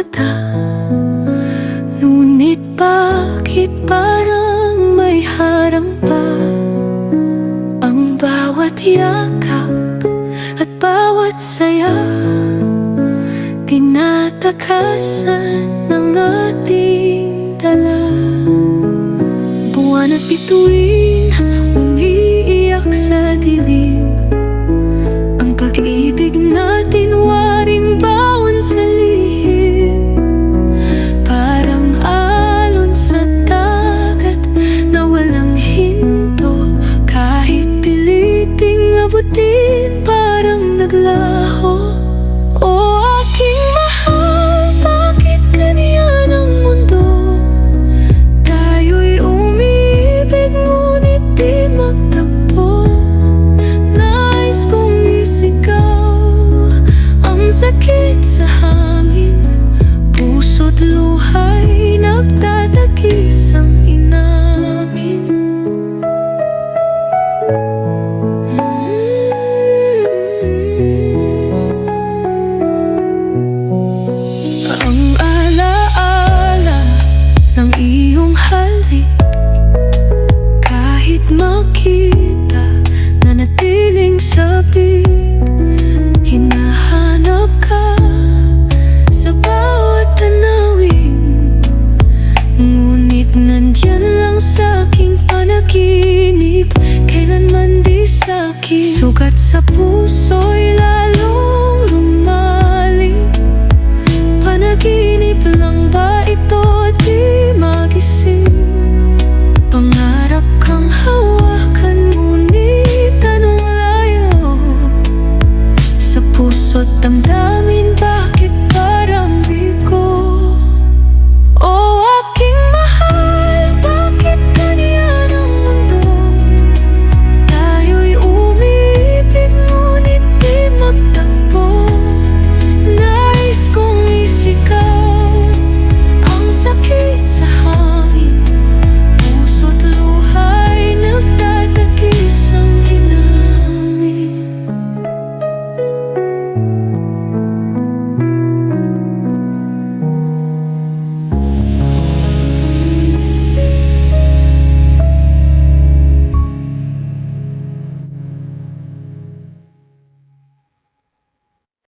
mata. Ngunit bakit parang may harang pa? Ang bawat yakap at bawat saya, tinatakasan ng ating dala. Buwan at bituin, umiiyak sa dilim. Ang pag-ibig natin waring baon sa lihim. Parang alon sa dagat na walang hinto. Kahit piliting abutin, parang naglaho. O aking mahal, bakit ganyan ang mundo? Tayo'y umiibig ngunit di magtagpo. Nais kong isigaw ang sakit sa hangin. Puso't luha'y nagdadagis ang inamin. Ang alaala ng iyong halik, kahit makita na natiling sabik. Hinahanap ka sa bawat tanawin, ngunit nandyan lang sa aking panaginip. Kailanman di sakit, sugat sa puso